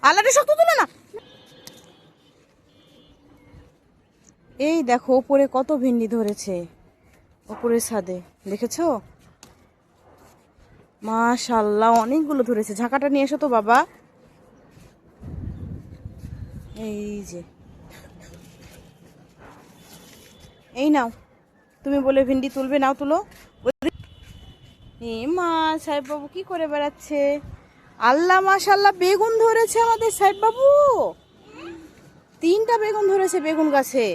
আল্লাহটা শক্ত তুলো না। এই দেখো উপরে কত ভিন্ডি ধরেছে, উপরের ছাদে দেখেছো? মাশাআল্লাহ অনেকগুলো ধরেছে। ঝাঁকাটা নিয়ে এসো তো বাবা। এই যে, এই নাও, তুমি বলে ভিন্ডি তুলবে, নাও তুলো। মা সাহেব বাবু কি করে বেড়াচ্ছে? আল্লাহ মাশাআল্লাহ বেগুন ধরেছে আমাদের সাহেব বাবু। 3টা বেগুন ধরেছে বেগুন গাছে।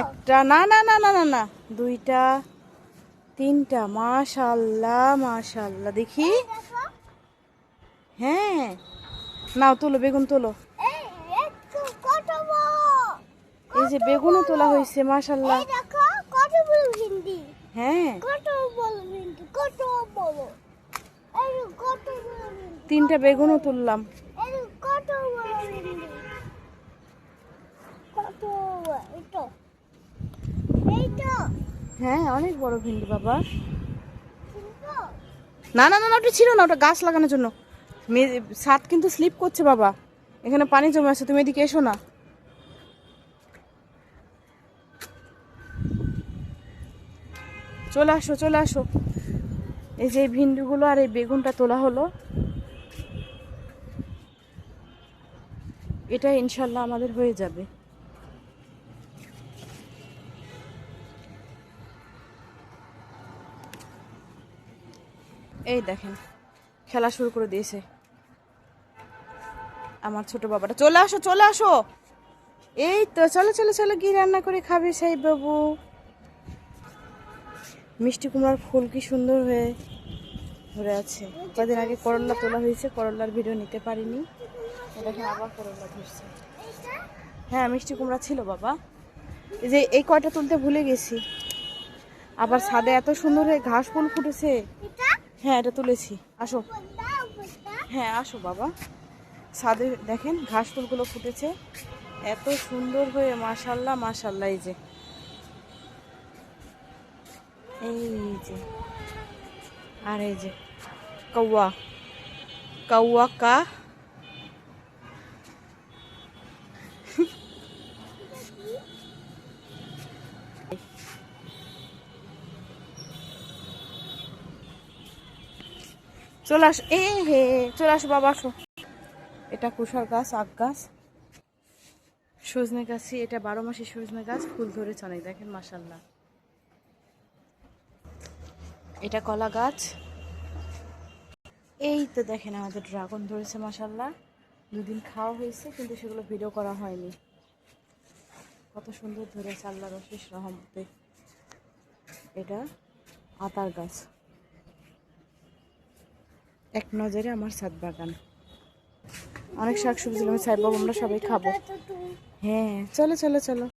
একটা না না না না না না, 2টা 3টা। মাশাআল্লাহ মাশাআল্লাহ, দেখি। হ্যাঁ নাও তুলো, বেগুন তোলো। এই যে বেগুনও তোলা হয়েছে মাশাআল্লাহ। হ্যাঁ 3টা বেগুনও তুললাম। হ্যাঁ অনেক বড় ভিন্ডি বাবা। না না না, ওটা ছিল না, ওটা গাছ লাগানোর জন্য। ছাদ কিন্তু স্লিপ করছে বাবা, এখানে পানি জমে আছে, তুমি এদিকে এসো না। চলে আসো চলে আসো। এই যে ভিন্ডিগুলো আর এই বেগুনটা তোলা হলো, এটা ইনশাল্লাহ আমাদের হয়ে যাবে। এই দেখেন খেলা শুরু করে দিয়েছে আমার ছোট বাবাটা। চলে আসো চলে আসো। এই তো চলো চলো চলো, কি রান্না করে খাবে সাহেব বাবু? মিষ্টি কুমড়ার ফুল কি সুন্দর হয়ে ধরে আছে। কদিন আগে করল্লা তোলা হয়েছে, করল্লার ভিডিও নিতে পারিনি। দেখেন আবার করল্লা ধরছে। হ্যাঁ মিষ্টি কুমড়া ছিল বাবা, এই যে এই কয়টা তুলতে ভুলে গেছি। আবার ছাদে এত সুন্দর হয়ে ঘাস ফুল ফুটেছে। হ্যাঁ এটা তুলেছি, আসো। হ্যাঁ আসো বাবা, ছাদে দেখেন ঘাস ফুলগুলো ফুটেছে এত সুন্দর হয়ে, মাশাল্লাহ মাশাল্লাহ। এই যে এই যে, আর এই যে কৌয়া কৌয়া কা চলে আসো। এ হে চলে আসো বাবা আসো। এটা কুশার গাছ, আখ গাছ, সজনে গাছ। এটা 12 মাসি সজনে গাছ, ফুল ধরেছে অনেক দেখেন মাশাল্লাহ। এটা কলা গাছ। এই তো দেখেন আমাদের ড্রাগন ধরেছে মাশাল্লাহ। 2 দিন খাওয়া হয়েছে কিন্তু সেগুলো ভিডিও করা হয়নি। কত সুন্দর ধরেছে আল্লাহর অশেষ রহমতে। এটা আতার গাছ। এক নজরে আমার ছাদ বাগান, অনেক শাকসবজি আমি চাইবো আমরা সবাই খাবো। হ্যাঁ চলো চলো চলো।